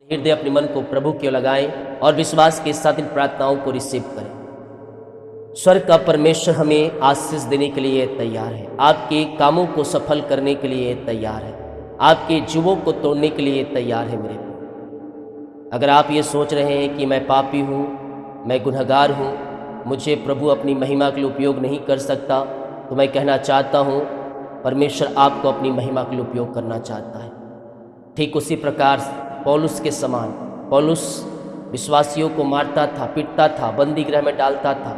हृदय अपने मन को प्रभु की ओर लगाएं और विश्वास के साथ इन प्रार्थनाओं को रिसीव करें। स्वर्ग का परमेश्वर हमें आशीष देने के लिए तैयार है, आपके कामों को सफल करने के लिए तैयार है, आपके जुओं को तोड़ने के लिए तैयार है। मेरे अगर आप ये सोच रहे हैं कि मैं पापी हूँ, मैं गुनहगार हूँ, मुझे प्रभु अपनी महिमा के लिए उपयोग नहीं कर सकता, तो मैं कहना चाहता हूँ परमेश्वर आपको अपनी महिमा के लिए उपयोग करना चाहता है। ठीक उसी प्रकार पौलुस के समान, पौलुस विश्वासियों को मारता था, पीटता था, बंदी गृह में डालता था,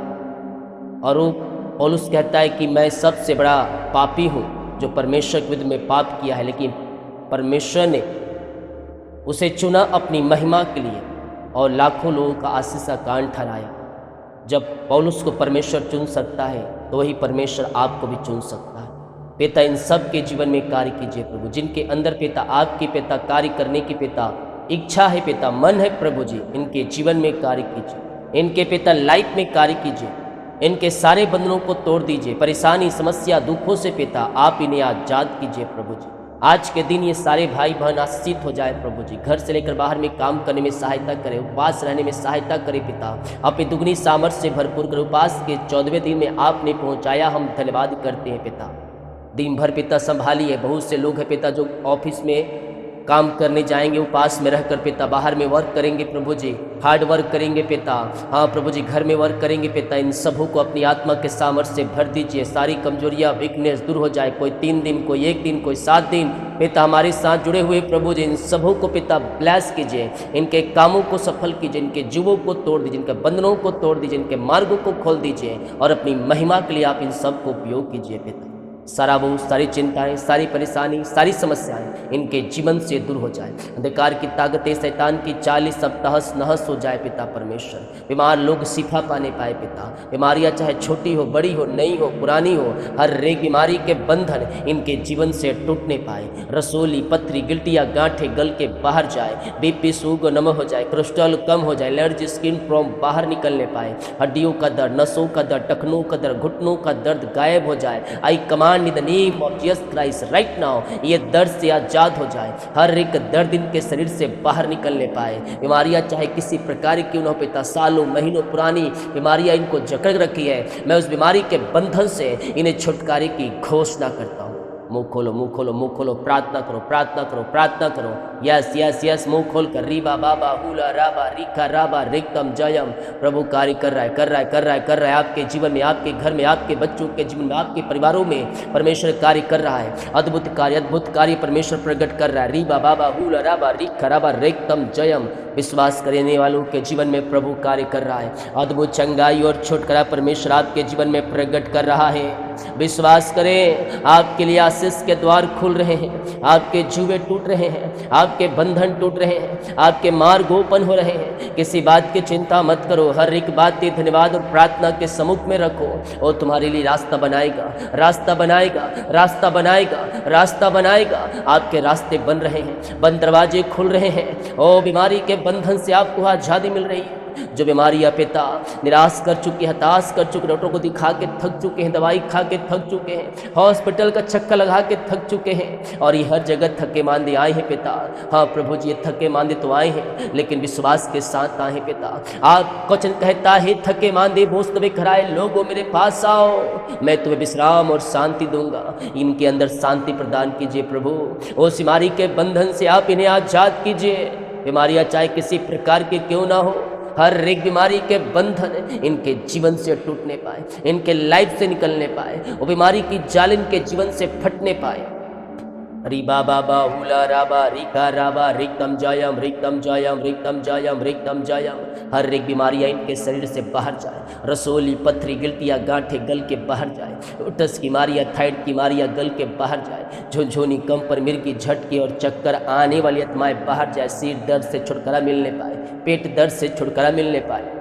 और वो पौलुस कहता है कि मैं सबसे बड़ा पापी हूँ जो परमेश्वर के विरुद्ध में पाप किया है, लेकिन परमेश्वर ने उसे चुना अपनी महिमा के लिए और लाखों लोगों का आशीष का कारण ठहराया। जब पौलुस को परमेश्वर चुन सकता है तो वही परमेश्वर आपको भी चुन सकता है। पिता इन सब के जीवन में कार्य कीजिए प्रभु, जिनके अंदर पिता आपके पिता कार्य करने की पिता इच्छा है, पिता मन है प्रभु जी, इनके जीवन में कार्य कीजिए, इनके पिता लाइफ में कार्य कीजिए, इनके सारे बंधनों को तोड़ दीजिए, परेशानी समस्या दुखों से पिता आप इन्हें आजाद कीजिए प्रभु जी। आज के दिन ये सारे भाई बहन आशीषित हो जाए प्रभु जी, घर से लेकर बाहर में काम करने में सहायता करें, उपवास रहने में सहायता करें पिता, अपनी दुगनी सामर्थ्य से भरपूर कर उपवास के 14वें दिन में आपने पहुंचाया, हम धन्यवाद करते हैं पिता। दिन भर पिता संभालिए, बहुत से लोग हैं पिता जो ऑफिस में काम करने जाएंगे, उपवास में रहकर पिता बाहर में वर्क करेंगे प्रभु जी, हार्ड वर्क करेंगे पिता, हाँ प्रभु जी घर में वर्क करेंगे पिता, इन सबों को अपनी आत्मा के सामर्थ्य से भर दीजिए, सारी कमजोरियाँ वीकनेस दूर हो जाए, कोई 3 दिन, कोई 1 दिन, कोई 7 दिन पिता हमारे साथ जुड़े हुए प्रभु जी, इन सबों को पिता ब्लेस कीजिए, इनके कामों को सफल कीजिए, इनके जीवों को तोड़ दीजिए, इनके बंधनों को तोड़ दीजिए, इनके मार्गों को खोल दीजिए और अपनी महिमा के लिए आप इन सब को उपयोग कीजिए पिता। सारा वो सारी चिंताएं, सारी परेशानी, सारी समस्याएं इनके जीवन से दूर हो जाए, अंधकार की ताकतें, शैतान की चाल सब तहस नहस हो जाए पिता परमेश्वर। बीमार लोग शिफा पाने पाए पिता, बीमारियां चाहे छोटी हो, बड़ी हो, नई हो, पुरानी हो, हर एक बीमारी के बंधन इनके जीवन से टूटने पाए, रसोली पथरी गिल्टियाँ गांठें गल के बाहर जाए, बीपी शुगर नम हो जाए, कोलेस्ट्रॉल कम हो जाए, एलर्जी स्किन प्रॉब्लम बाहर निकलने पाए, हड्डियों का दर्द, नसों का दर्द, टखनों का दर्द, घुटनों का दर्द गायब हो जाए। आई command in the name of Jesus Christ right now, ये दर्द से आजाद हो जाए, हर एक दर्द इनके शरीर से बाहर निकलने पाए। बीमारियां चाहे किसी प्रकार की उन्होंने पिता, सालों महीनों पुरानी बीमारियां इनको जकड़ रखी है, मैं उस बीमारी के बंधन से इन्हें छुटकारे की घोषणा करता हूँ। मुंह खोलो, मुंह खोलो, मुंह खोलो, प्रार्थना करो, प्रार्थना करो, प्रार्थना करो, यस यस यस, मुंह खोल कर रीबा बाबा हुला राबा रिका राबा रिकम जयम। प्रभु कार्य कर रहा है, कर रहा है, कर रहा है, कर रहा है आपके जीवन में, आपके घर में, आपके बच्चों के जीवन में, आपके परिवारों में परमेश्वर कार्य कर रहा है, अद्भुत कार्य परमेश्वर प्रकट कर रहा है। रीबा बाबा हुला राबा रिका राबा रिकम जयम। विश्वास करने वालों के जीवन में प्रभु कार्य कर रहा है, अद्भुत चंगाई और छुटकारा परमेश्वर आपके जीवन में प्रकट कर रहा है। विश्वास करें, आपके लिए आशीष के द्वार खुल रहे हैं, आपके जुए टूट रहे हैं, आपके बंधन टूट रहे हैं, आपके मार्ग ओपन हो रहे हैं। किसी बात की चिंता मत करो, हर एक बात के धन्यवाद और प्रार्थना के सम्मुख में रखो, और तुम्हारे लिए रास्ता बनाएगा, रास्ता बनाएगा, रास्ता बनाएगा, रास्ता बनाएगा। आपके रास्ते बन रहे हैं, बंद दरवाजे खुल रहे हैं, ओ बीमारी के बंधन से आपको आजादी मिल रही है। जो बीमारियां पिता निराश कर चुकी, हताश कर चुके, डॉक्टर को दिखा के थक चुके हैं, दवाई खा के थक चुके हैं, हॉस्पिटल का चक्कर लगा के थक चुके हैं, और ये हर जगह थके मांदे आए हैं पिता। हाँ प्रभु जी, ये थके मांदे तो आए हैं, लेकिन विश्वास के साथ आए हैं पिता। आप वचन कहता है, थके मांदे बोझ कराए लोगों मेरे पास आओ, मैं तुम्हें विश्राम और शांति दूंगा। इनके अंदर शांति प्रदान कीजिए प्रभु, उस बीमारी के बंधन से आप इन्हें आजाद कीजिए। बीमारियां चाहे किसी प्रकार की क्यों ना हो, हर एक बीमारी के बंधन इनके जीवन से टूटने पाए, इनके लाइफ से निकलने पाए, वो बीमारी की जाल इनके जीवन से फटने पाए। रीबा बाबा हुला राबा रिका राबा रिकम जयम, रिकम जयम, रिकम जयम, रिकम जयम। हर एक बीमारियां इनके शरीर से बाहर जाए, रसोली पथरी गिल्टियाँ गांठें गल के बाहर जाए, उटस की मारियाँ, थाइड की मारियाँ गल के बाहर जाए, झुनझुनी कंपर मिर्गी झटके और चक्कर आने वाली आत्माएं बाहर जाए, सिर दर्द से छुटकारा मिलने पाए, पेट दर्द से छुटकारा मिलने पाए।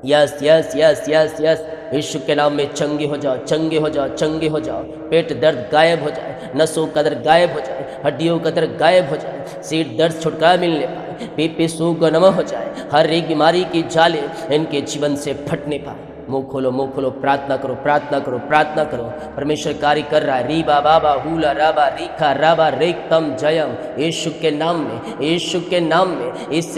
Yes yes yes yes yes, यीशु के नाम में चंगे हो जाओ, चंगे हो जाओ, चंगे हो जाओ। पेट दर्द गायब हो जाए, नसों का दर्द गायब हो जाए, हड्डियों का दर्द गायब हो जाए, सिर दर्द छुटकारा मिलने पाए, बीपी शुगर नम हो जाए, हर एक बीमारी की जाले इनके जीवन से फटने पाए। मुंह खोलो, मुंह खोलो, प्रार्थना करो, प्रार्थना करो, प्रार्थना करो। परमेश्वर कार्य कर रहा है। री बाबा बा हुला राबा रीखा राबा रेकतम जयम। यीशु के नाम में, यीशु के नाम में इस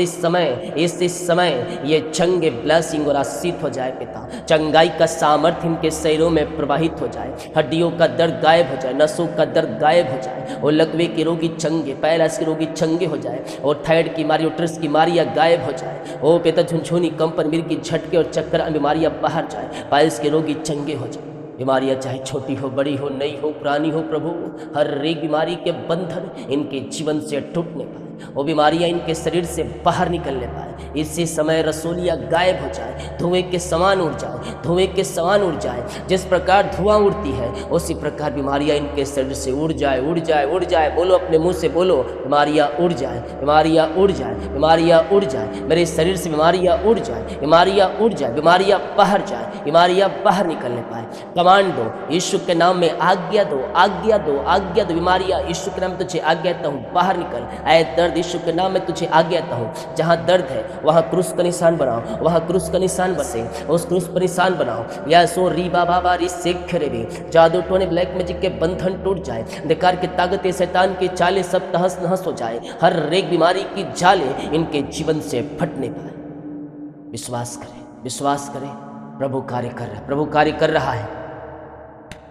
समय ये चंगे ब्लेसिंग और आशीष हो जाए पिता। चंगाई का सामर्थ्य इनके शरीरों में प्रवाहित हो जाए। हड्डियों का दर्द गायब हो जाए, नसों का दर्द गायब हो जाए। और लकवे के रोगी चंगे, पैरास के रोगी चंगे हो जाए। और थायराइड की बीमारी, उटरस की बीमारियां गायब हो जाए। ओ पिता झुनझुनी, कंपन, मिर्गी, झटके और चक्कर बीमारियां बाहर जाए। पायल्स के रोगी चंगे हो जाए। बीमारियां चाहे छोटी हो, बड़ी हो, नई हो, पुरानी हो, प्रभु हर एक बीमारी के बंधन इनके जीवन से टूटने पाए। वो बीमारियां इनके शरीर से बाहर निकलने पाए। इसी समय रसोलियां गायब हो जाए, धुएं के समान उड़ जाए, धुएं के समान उड़ जाए। जिस प्रकार धुआं उड़ती है उसी प्रकार बीमारियां इनके शरीर से उड़ जाए, उड़ जाए, उड़ जाए। बोलो, अपने मुंह से बोलो, बीमारियां उड़ जाए, बीमारियां उड़ जाए, बीमारियां उड़ जाए। मेरे शरीर से बीमारियां उड़ जाए, बीमारियां उड़ जाए, बीमारियां बाहर जाए, बीमारियां बाहर निकलने पाए। कमांड दो, यीशु के नाम में आज्ञा दो, आज्ञा दो, आज्ञा दो। बीमारियां यीशु के नाम में तुझे आज्ञा देता हूँ, बाहर निकल। आए दर्द, यीशु के नाम में तुझे आज्ञा देता हूँ। जहाँ दर्द है वहाँ क्रूस का निशान बनाओ, वहाँ क्रूस का निशान बसे, उस क्रूस पर निशान बनाओ। या सो री बाबा बारी शेख रेबी, जादू टोने ब्लैक मैजिक के बंधन टूट जाए। अंधकार की ताकतें, शैतान की चालें सब तहस नहस हो जाए। हर एक बीमारी की जालें इनके जीवन से फटने पाए। विश्वास करें, विश्वास करें, प्रभु कार्य कर रहा है, प्रभु कार्य कर रहा है।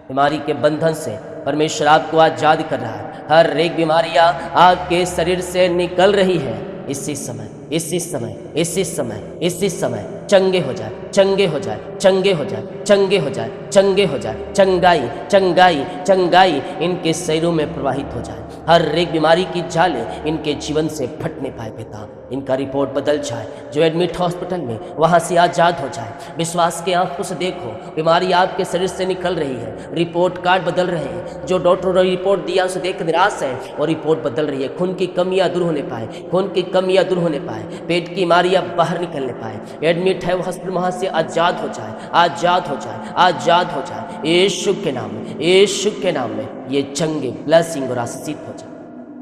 बीमारी के बंधन से परमेश्वर आपको आजाद कर रहा है। हर एक बीमारियां आपके शरीर से निकल रही है। इसी समय, इसी समय, इसी समय, इसी समय चंगे हो जाए, चंगे हो जाए, चंगे हो जाए, चंगे हो जाए, चंगे हो जाए। चंगाई, चंगाई, चंगाई इनके शरीरों में प्रवाहित हो जाए। हर एक बीमारी की जालें इनके जीवन से फटने पाए पिता। इनका रिपोर्ट बदल जाए। जो एडमिट हॉस्पिटल में वहाँ से आज़ाद हो जाए। विश्वास के आंखों से देखो, बीमारी आपके शरीर से निकल रही है। रिपोर्ट कार्ड बदल रहे हैं। जो डॉक्टर ने रिपोर्ट दिया उसे देख निराश है और रिपोर्ट बदल रही है। खून की कमियाँ दूर होने पाए, खून की कमियाँ दूर होने पाए, पेट की बीमारियाँ बाहर निकलने पाए। एडमिट है वो हॉस्पिटल, वहाँ से आज़ाद हो जाए, आज़ाद हो जाए, आज़ाद हो जाए। यीशु के नाम में, यीशु के नाम में ये चंगे ब्लेसिंग और आशीषित हो जाए।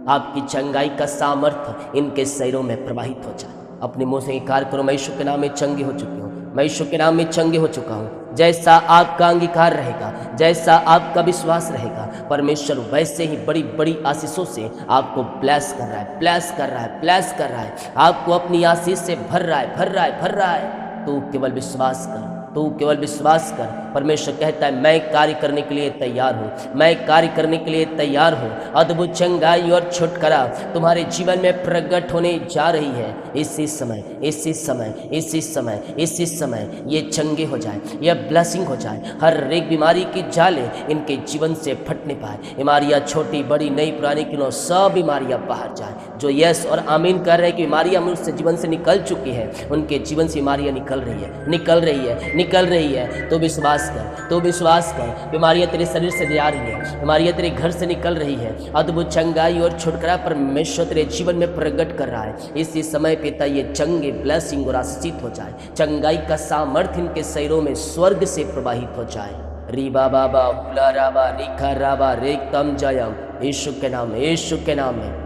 आपकी चंगाई का सामर्थ्य इनके शरीरों में प्रवाहित हो जाए। अपने मुंह से इनकार करो, मैं यीशु के नाम में चंगे हो चुकी हूँ, मैं यीशु के नाम में चंगे हो चुका हूँ। जैसा आपका अंगीकार रहेगा, जैसा आपका विश्वास रहेगा, परमेश्वर वैसे ही बड़ी बड़ी आशीषों से आपको ब्लेस कर रहा है, ब्लेस कर रहा है, ब्लेस कर रहा है। आपको अपनी आशीष से भर रहा है, भर रहा है, भर रहा है। तू केवल विश्वास कर, तू केवल विश्वास कर। परमेश्वर कहता है मैं कार्य करने के लिए तैयार हूँ, मैं कार्य करने के लिए तैयार हूँ। अद्भुत चंगाई और छुटकारा तुम्हारे जीवन में प्रकट होने जा रही है। इसी समय, इसी समय, इसी समय, इसी समय ये चंगे हो जाए, यह ब्लेसिंग हो जाए। हर एक बीमारी की जालें इनके जीवन से फटने पाए। बीमारियाँ छोटी बड़ी नई पुरानी क्यों, सब बीमारियाँ बाहर जाए। जो यस और आमीन कर रहे हैं कि बीमारियाँ मुझसे जीवन से निकल चुकी है, उनके जीवन से बीमारियाँ निकल रही है, निकल रही है, निकल रही है। तो विश्वास कर, तो विश्वास कर। बीमारियां तेरे शरीर से जा रही है, बीमारियां तेरे घर से निकल रही है। अद्भुत चंगाई और छुटकारा परमेश्वर तेरे जीवन में प्रकट कर रहा है। इसी समय पिता ये चंगे ब्लेसिंग और आशीषित हो जाए। चंगाई का सामर्थ्य इनके शरीरों में स्वर्ग से प्रवाहित हो जाए। रीबा बाबा हुला राबा रिखा राबा रेकतम जयम। यीशु के नाम में, यीशु के नाम में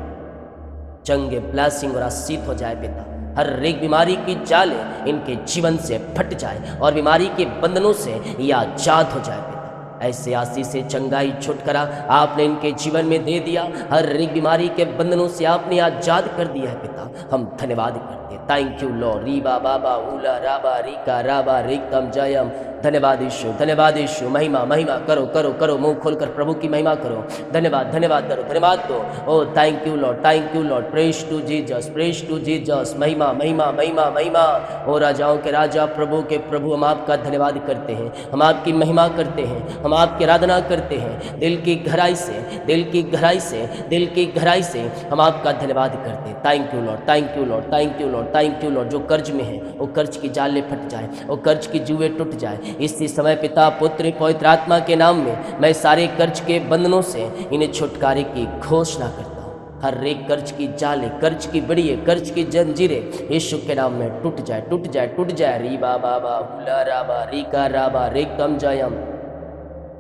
चंगे ब्लेसिंग और आशीषित हो जाए पिता। हर एक बीमारी की जालें इनके जीवन से फट जाए और बीमारी के बंधनों से ये आजाद हो जाए पिता। ऐसे आशीष से चंगाई छुटकारा आपने इनके जीवन में दे दिया। हर एक बीमारी के बंधनों से आपने आजाद कर दिया है पिता। हम धन्यवाद करते हैं। Thank you Lord. रीबा बाबा उला राबा रिका राबा रिकतम जयम। धन्यवाद यीशु, धन्यवाद यीशु। महिमा महिमा करो, करो, करो। मुंह खोलकर प्रभु की महिमा करो। धन्यवाद, धन्यवाद करो, धन्यवाद दो। Oh thank you Lord, thank you Lord. Praise to Jesus, praise to Jesus. महिमा महिमा महिमा महिमा। ओ राजाओं के राजा, प्रभु के प्रभु, हम आपका धन्यवाद करते हैं, हम आपकी महिमा करते हैं, हम आपकी आराधना करते हैं। दिल की गहराई से, दिल की गहराई से, दिल की गहराई से हम आपका धन्यवाद करते हैं। Thank you Lord, thank you Lord, thank you Lord, thank you Lord. जो कर्ज में है वो कर्ज की जालें फट जाए, वो कर्ज की जुएं टूट जाए। इसी समय पिता पुत्र पवित्र आत्मा के नाम में मैं सारे कर्ज के बंधनों से इन्हें छुटकारे की घोषणा करता हूँ। हर एक कर्ज की जालें, कर्ज की बड़िए, कर्ज की जंजीरें यीशु के नाम में टूट जाए, टूट जाए, टूट जाए। रीबा बाबा हुला राबा रिका राबा रेकतम जयम।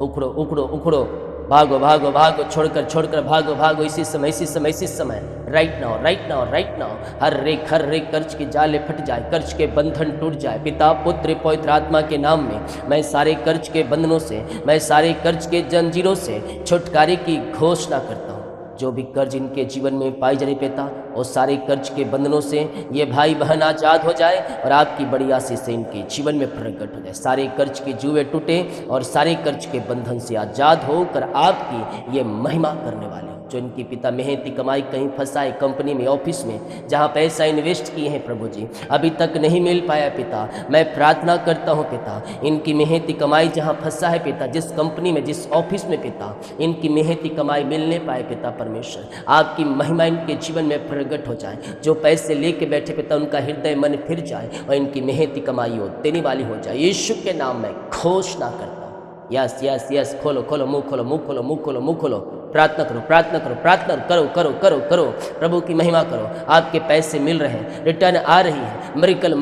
उखड़ो, उखड़ो, उखड़ो। भागो भागो भागो, छोड़कर छोड़कर भागो भागो, इसी समय इसी समय इसी समय, right now right now right now. हर एक कर्ज की जाले फट जाए, कर्ज के बंधन टूट जाए। पिता पुत्र पवित्र आत्मा के नाम में मैं सारे कर्ज के बंधनों से, मैं सारे कर्ज के जंजीरों से छुटकारे की घोषणा करता हूँ। जो भी कर्ज इनके जीवन में पाई जाए पिता, और सारे कर्ज के बंधनों से ये भाई बहन आज़ाद हो जाए और आपकी बड़ी आशीष से इनके जीवन में प्रकट हो जाए। सारे कर्ज के जुए टूटे और सारे कर्ज के बंधन से आज़ाद होकर आपकी ये महिमा करने वाले। जो इनकी पिता मेहनती कमाई कहीं फंसाए, कंपनी में, ऑफिस में, जहाँ पैसा इन्वेस्ट किए हैं प्रभु जी, अभी तक नहीं मिल पाया पिता, मैं प्रार्थना करता हूँ पिता, इनकी मेहनती कमाई जहाँ फंसा है पिता, जिस कंपनी में, जिस ऑफिस में पिता, इनकी मेहनती कमाई मिलने पाए पिता परमेश्वर, आपकी महिमा इनके जीवन में प्रकट हो जाए। जो पैसे लेके बैठे पिता, उनका हृदय मन फिर जाए और इनकी मेहनती कमाई हो देने वाली हो जाए। यीशु के नाम में घोषणा करता हूँ। यस यस यस, खोलो खोलो मुंह खोलो, मुंह खोलो, मुंह खोलो, मुंह खोलो, प्रार्थना करो, प्रार्थना करो, प्रार्थना करो, करो करो करो, प्रभु की महिमा करो। आपके पैसे मिल रहे हैं, रिटर्न आ रही है, मिरेकल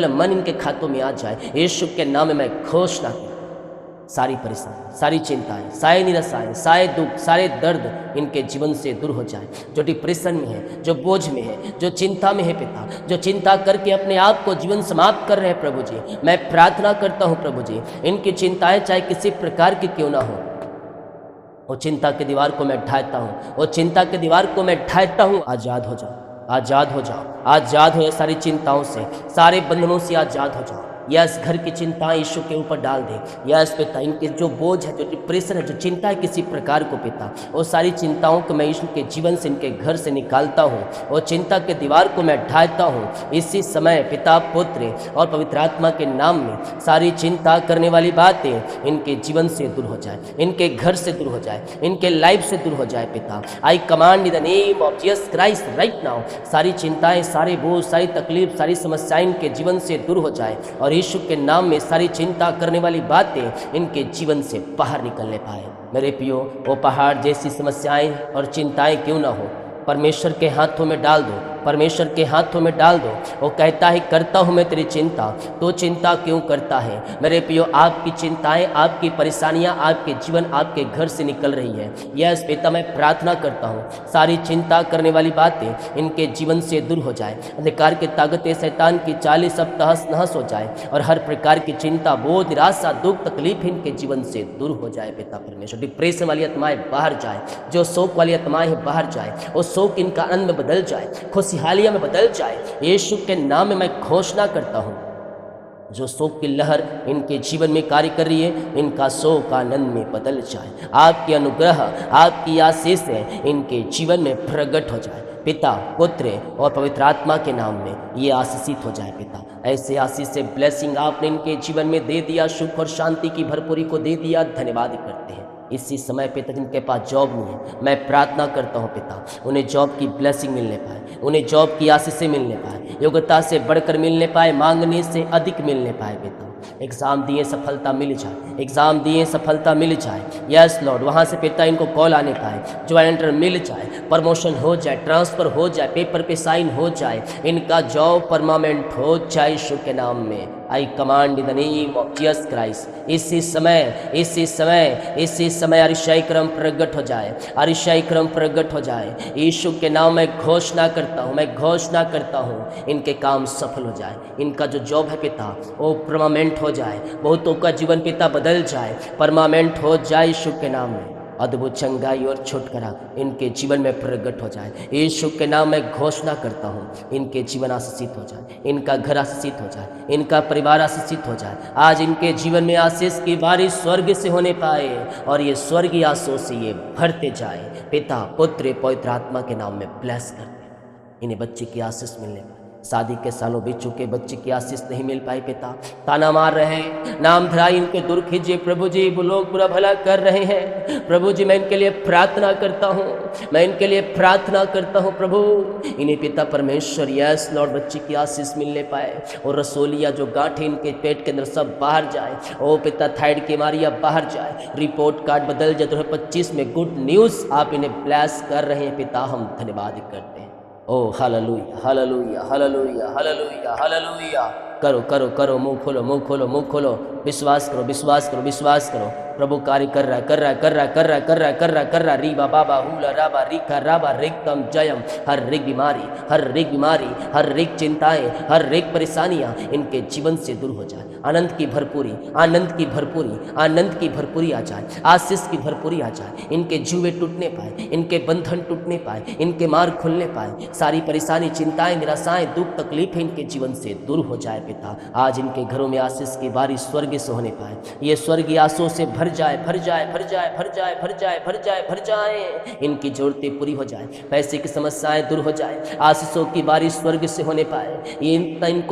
मनी इनके खातों में आ जाए। यीशु के नाम में मैं घोषणा करता हूं। सारी परेशानी, सारी चिंताएं, सारे निराशाएं, सारे दुख, सारे दर्द इनके जीवन से दूर हो जाए। जो डिप्रेशन में है, जो बोझ में है, जो चिंता में है पिता, जो चिंता करके अपने आप को जीवन समाप्त कर रहे हैं प्रभु जी, मैं प्रार्थना करता हूं प्रभु जी, इनकी चिंताएं चाहे किसी प्रकार की क्यों ना हो, वो चिंता की दीवार को मैं ढाता हूँ, वो चिंता की दीवार को मैं ढाता हूँ। आज़ाद हो जाओ, आज़ाद हो जाओ, आज़ाद हो जाओ सारी चिंताओं से, सारे बंधनों से आज़ाद हो जाओ। यस, घर की चिंताएं यीशु के ऊपर डाल दे। यस पिता, इनके जो बोझ है, जो डिप्रेशन है, जो चिंता है किसी प्रकार को पिता, वो सारी चिंताओं को मैं यीशु के जीवन से, इनके घर से निकालता हूँ, और चिंता के दीवार को मैं ढाता हूँ। इसी समय पिता पुत्र और पवित्र आत्मा के नाम में सारी चिंता करने वाली बातें इनके जीवन से दूर हो जाए, इनके घर से दूर हो जाए, इनके लाइफ से दूर हो जाए पिता। आई command in the name of Jesus Christ right now, सारी चिंताएं, सारे बोझ, सारी तकलीफ, सारी समस्याएं इनके जीवन से दूर हो जाए, और यीशु के नाम में सारी चिंता करने वाली बातें इनके जीवन से बाहर निकलने पाए। मेरे पियो, वो पहाड़ जैसी समस्याएं और चिंताएं क्यों ना हो, परमेश्वर के हाथों में डाल दो, परमेश्वर के हाथों में डाल दो। वो कहता है करता हूँ मैं तेरी चिंता, तो चिंता क्यों करता है। मेरे पियो, आपकी चिंताएं, आपकी परेशानियां आपके जीवन, आपके घर से निकल रही है। यस पिता, मैं प्रार्थना करता हूँ सारी चिंता करने वाली बातें इनके जीवन से दूर हो जाए, अंधकार की ताकतें, शैतान की चालें सब तहस नहस हो जाए, और हर प्रकार की चिंता, बोझ, निराशा, दुख, तकलीफ इनके जीवन से दूर हो जाए पिता परमेश्वर। डिप्रेशन वाली आत्माएं बाहर जाए, जो शोक वाली आत्माएं हैं बाहर जाए, वो शोक इनका आनंद में बदल जाए, खुशहालिया में बदल जाए। यीशु के नाम में मैं घोषणा करता हूँ, जो शोक की लहर इनके जीवन में कार्य कर रही है, इनका शोक आनंद में बदल जाए। आपके अनुग्रह, आपकी आशीष इनके जीवन में प्रकट हो जाए। पिता, पुत्र और पवित्र आत्मा के नाम में ये आशीषित हो जाए पिता। ऐसे आशीष से ब्लेसिंग आपने इनके जीवन में दे दिया, सुख और शांति की भरपूरी को दे दिया, धन्यवाद करते हैं। इसी समय पिता, जिनके पास जॉब नहीं है, मैं प्रार्थना करता हूँ पिता, उन्हें जॉब की ब्लेसिंग मिलने पाए, उन्हें जॉब की आशीष मिलने पाए, योग्यता से बढ़कर मिलने पाए, मांगने से अधिक मिलने पाए पिता। एग्ज़ाम दिए सफलता मिल जाए, एग्ज़ाम दिए सफलता मिल जाए। यस लॉर्ड, वहाँ से पिता इनको कॉल आने पाए, ज्वाइंट मिल जाए, प्रमोशन हो जाए, ट्रांसफ़र हो जाए, पेपर पे साइन हो जाए, इनका जॉब परमानेंट हो जाए यीशु के नाम में। आई command in the name of Jesus Christ. इसी समय अरिशाई क्रम प्रकट हो जाए, अरिशाई क्रम प्रकट हो जाए। यीशु के नाम में घोषणा करता हूँ, मैं घोषणा करता हूँ, इनके काम सफल हो जाए, इनका जो जॉब है पिता वो परमानेंट हो जाए, बहुतों का जीवन पिता बदल जाए, परमानेंट हो जाए यीशु के नाम में। अद्भुत चंगाई और छुटकारा इनके जीवन में प्रकट हो जाए। यीशु के नाम में घोषणा करता हूँ, इनके जीवन आशीषित हो जाए, इनका घर आशीषित हो जाए, इनका परिवार आशीषित हो जाए। आज इनके जीवन में आशीष की बारिश स्वर्ग से होने पाए, और ये स्वर्गीय आशीष से ये भरते जाए। पिता, पुत्र, पवित्र आत्मा के नाम में ब्लेस करते, इन्हें बच्चे की आशीष मिलने पाए। शादी के सालों बीत चुके, बच्चे की आशीष नहीं मिल पाई पिता, ताना मार रहे हैं, नाम धराई इनके दूर कीजिए प्रभु जी, वो लोग बुरा भला कर रहे हैं प्रभु जी। मैं इनके लिए प्रार्थना करता हूँ, मैं इनके लिए प्रार्थना करता हूँ प्रभु, इन्हें पिता परमेश्वर यस लॉर्ड बच्चे की आशीष मिलने पाए, और रसोलिया जो गांठें इनके पेट के अंदर सब बाहर जाए, ओ पिता थायराइड की बीमारियाँ बाहर जाए, रिपोर्ट कार्ड बदल जाए। 2025 में गुड न्यूज़ आप इन्हें ब्लेस कर रहे हैं पिता, हम धन्यवाद करते हैं। Oh hallelujah hallelujah hallelujah hallelujah hallelujah. करो करो करो, मुंह खोलो मुंह खोलो मुंह खोलो, विश्वास करो विश्वास करो विश्वास करो। प्रभु कार्य कर रहा है, कर रहा है, कर रहा है, कर रहा है, कर रहा है, कर रहा है, कर रहा है। री बाबा हुला राबा रिका राबा रिकम जयम। हर एक बीमारी, हर एक बीमारी, हर एक चिंताएं, हर एक परेशानियां इनके जीवन से दूर हो जाए। आनंद की भरपूरी, आनंद की भरपूरी, आनंद की भरपूरी आ जाए, आशीष की भरपूरी आ जाए। इनके जुए टूटने पाए, इनके बंधन टूटने पाए, इनके मार्ग खुलने पाए। सारी परेशानी, चिंताएं, निराशाएं, दुख तकलीफें इनके जीवन से दूर हो जाए पिता। आज इनके घरों में आशीष की बारिश स्वर्ग से होने पाए। ये स्वर्गीय आंसुओं से भर जाए, भर जाए, भर जाए, भर जाए, भर जाए, भर जाए, भर जाए। इनकी जरूरतें पूरी हो जाए, पैसे की समस्याएं दूर हो जाए, आशीषों की बारिश स्वर्ग से होने पाए। ये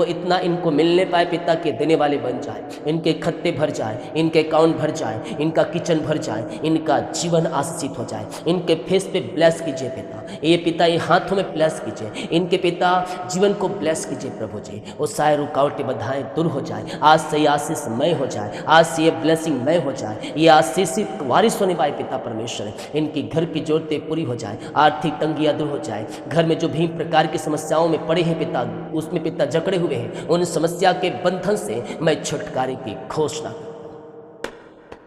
इतना इनको मिलने पाए पिता के देने वाले बन जाए। इनके खत्ते भर जाए, इनके अकाउंट भर जाए, इनका किचन भर जाए, इनका जीवन आशीषित हो जाए। इनके फेस पे ब्लेस कीजिए पिता, ये पिता ये हाथों में ब्लेस कीजिए, इनके पिता जीवन को ब्लेस कीजिए प्रभु जी। वो सारे रुकावटें बाधाएं दूर हो जाए। आज से ये आशीषमय हो जाए, आज से ये ब्लेसिंग मय हो जाए, ये आशीषित वारिस होने पाए पिता परमेश्वर। इनकी घर की जरूरतें पूरी हो जाए, आर्थिक तंगियां दूर हो जाए। घर में जो भी प्रकार की समस्याओं में पड़े हैं पिता, उसमें पिता जकड़े हुए हैं, उन समस्या के बंधन से मैं छुटकारे की घोषणा करता हूं।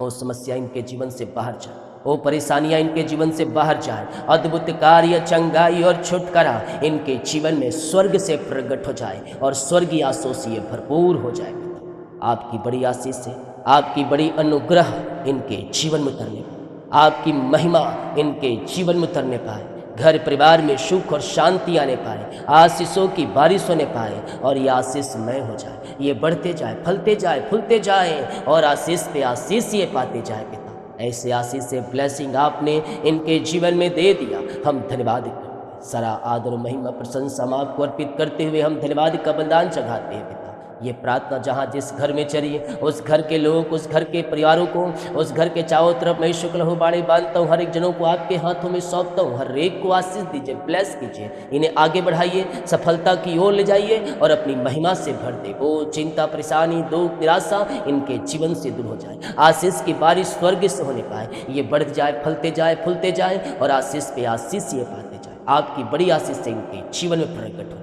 वो समस्या इनके जीवन से बाहर जाए, वो परेशानियां इनके जीवन से बाहर जाए। अद्भुत कार्य, चंगाई और छुटकारा इनके जीवन में स्वर्ग से प्रकट हो जाए और स्वर्गीय आशीषों से ये भरपूर हो जाए पिता। आपकी बड़ी आशीष से, आपकी बड़ी अनुग्रह इनके जीवन में उतरने पाए, आपकी महिमा इनके जीवन में उतरने पाए। घर परिवार में सुख और शांति आने पाए, आशीषों की बारिश होने पाए और ये आशीषमय हो जाए। ये बढ़ते जाए, फलते जाए, फूलते जाए और आशीष पे आशीष ये पाते जाए पिता। ऐसे आशीष से ब्लेसिंग आपने इनके जीवन में दे दिया, हम धन्यवाद करते हैं। सारा आदर महिमा प्रशंसा हम आपको अर्पित करते हुए हम धन्यवाद का बलिदान चढ़ाते हैं पिता। ये प्रार्थना जहाँ जिस घर में चली, उस घर के लोग, उस घर के परिवारों को, उस घर के चारों तरफ मैं शुक्ल हो बाणी बांधता हूँ। हर एक जनों को आपके हाथों में सौंपता हूँ। हर एक को आशीष दीजिए, ब्लेस कीजिए, इन्हें आगे बढ़ाइए, सफलता की ओर ले जाइए और अपनी महिमा से भर दे। वो चिंता, परेशानी, दुख, निराशा इनके जीवन से दूर हो जाए। आशीष की बारिश स्वर्ग से होने पाए, ये बढ़ जाए, फलते जाए, फूलते जाए और आशीष पे आशीष ये पाते जाए। आपकी बड़ी आशीष से इनके जीवन में प्रकट हो।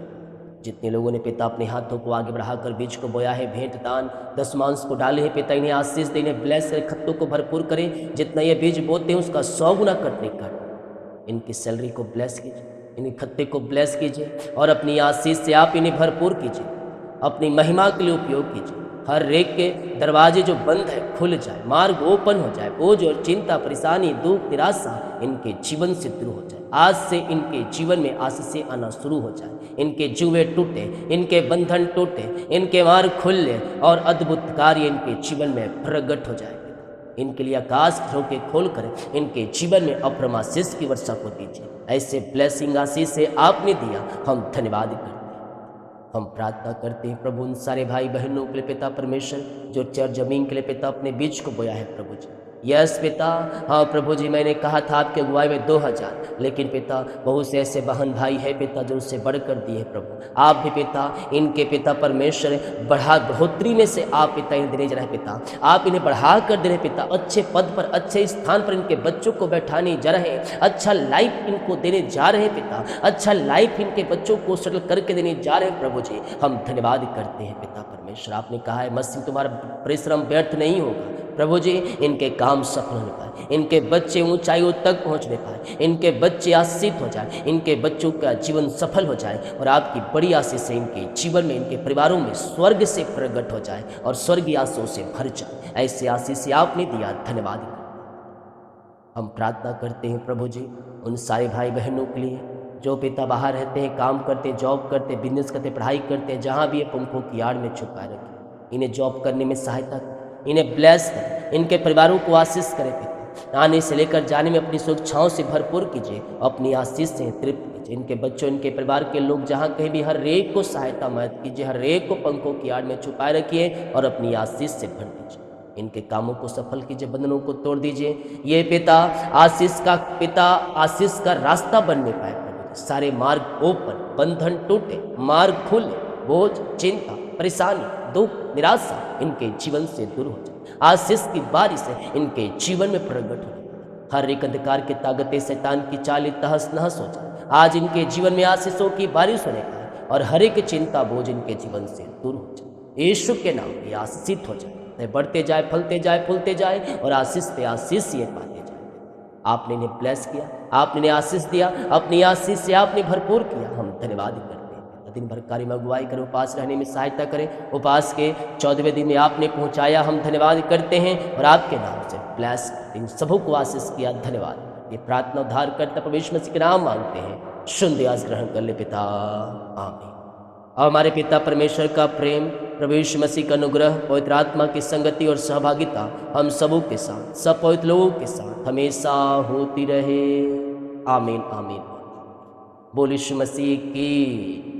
जितने लोगों ने पिता अपने हाथों को आगे बढ़ाकर बीज को बोया है, भेंट दान दशमांश को डाले हैं पिता, इन्हें आशीष दे, इन्हें ब्लेस करे, खत्तों को भरपूर करें। जितना ये बीज बोते हैं उसका 100 गुना कटने कर इनकी सैलरी को ब्लेस कीजिए, इन्हें खत्ते को ब्लेस कीजिए और अपनी आशीष से आप इन्हें भरपूर कीजिए, अपनी महिमा के लिए उपयोग कीजिए। हर एक के दरवाजे जो बंद है खुल जाए, मार्ग ओपन हो जाए, बोझ और चिंता, परेशानी, दुख, निराशा इनके जीवन से दूर हो जाए। आज से इनके जीवन में आशीषें आना शुरू हो जाए, इनके जुए टूटे, इनके बंधन टूटे, इनके मार्ग खुले और अद्भुत कार्य इनके जीवन में प्रकट हो जाए। इनके लिए आकाश झोंके खोल कर इनके जीवन में अप्रमाशीष की वर्षा को दीजिए। ऐसे ब्लेसिंग आशीष से आपने दिया, हम धन्यवाद करते हैं। हम प्रार्थना करते हैं प्रभु उन सारे भाई बहनों के लिए पिता परमेश्वर जो चर जमीन के लिए पिता अपने बीज को बोया है प्रभु जी। यस पिता, हाँ प्रभु जी, मैंने कहा था आपके अगुवाई में 2000, लेकिन पिता बहुत से ऐसे बहन भाई है पिता जो उससे बढ़कर दिए प्रभु। आप भी पिता इनके पिता परमेश्वर बढ़ोतरी में से आप पिता इन्हें देने जा रहे हैं पिता, आप इन्हें बढ़ा कर दे रहे पिता। अच्छे पद पर, अच्छे स्थान पर इनके बच्चों को बैठाने जा रहे हैं, अच्छा लाइफ इनको देने जा रहे हैं पिता, अच्छा लाइफ इनके बच्चों को सेटल करके देने जा रहे हैं प्रभु जी। हम धन्यवाद करते हैं पिता परमेश्वर। आपने कहा है मसीह तुम्हारा परिश्रम व्यर्थ नहीं होगा प्रभु जी। इनके काम सफल होने पाए, इनके बच्चे ऊंचाइयों तक पहुंचने पाए, इनके बच्चे आशीषित हो जाए, इनके बच्चों का जीवन सफल हो जाए और आपकी बड़ी आशीष से इनके जीवन में, इनके परिवारों में स्वर्ग से प्रकट हो जाए और स्वर्गीय आशीषों से भर जाए। ऐसे आशीष से आपने दिया, धन्यवाद। हम प्रार्थना करते हैं प्रभु जी उन सारे भाई बहनों के लिए जो पिता बाहर रहते हैं, काम करते हैं, जॉब करते हैं, बिजनेस करते हैं, पढ़ाई करते हैं, जहाँ भी ये पंखों की आड़ में छुपाए रखें, इन्हें जॉब करने में सहायता करें, इन्हें ब्लेस करें, इनके परिवारों को आशीष करें पिता। आने से लेकर जाने में अपनी सुरक्षाओं से भरपूर कीजिए, अपनी आशीष से तृप्त कीजिए। इनके बच्चों, इनके परिवार के लोग जहाँ कहीं भी, हर एक को सहायता मदद कीजिए, हर एक को पंखों की आड़ में छुपाए रखिए और अपनी आशीष से भर दीजिए। इनके कामों को सफल कीजिए, बंधनों को तोड़ दीजिए। ये पिता आशीष का पिता आशीष का रास्ता बनने पाए प्रभु। सारे मार्ग ओपन, बंधन टूटे, मार्ग खुले, बोझ, चिंता, परेशानी, दुख, निराशा इनके जीवन से दूर हो जाए। आशीष की बारिश से इनके जीवन में प्रकट हो। हर एक अंधकार की ताकतें, शैतान की चालें तहस नहस हो जाए। आज इनके जीवन में आशीषों की बारिश होने पाए और हर एक चिंता, बोझ इनके जीवन से दूर हो जाए। यीशु के नाम में आशीषित हो जाए, करते, बढ़ते जाए, फलते जाए, फूलते जाए और आशीष पे आशीष ये पाते जाए। आपने इन्हें ब्लेस किया, आपने इन्हें आशीष दिया, अपनी आशीष से आपने भरपूर किया, हम धन्यवाद करते हैं। दिन भर कार्य में अगुवाई करें, उपास रहने में सहायता करें। उपास के 14वें दिन में आपने पहुंचाया, हम धन्यवाद करते हैं और आपके नाम से ब्लेस इन सबों को आशीष किया, धन्यवाद। ये प्रार्थना उद्धार करता परमेश्वर मसीह के नाम मांगते हैं, सुन आज ग्रहण कर ले पिता, आमीन। और हमारे पिता परमेश्वर का प्रेम, प्रभु यीशु मसीह का अनुग्रह, पवित्र आत्मा की संगति और सहभागिता हम सबों के साथ, सब पवित्र लोगों के साथ हमेशा होती रहे, आमीन आमीन। बोल यीशु मसीह की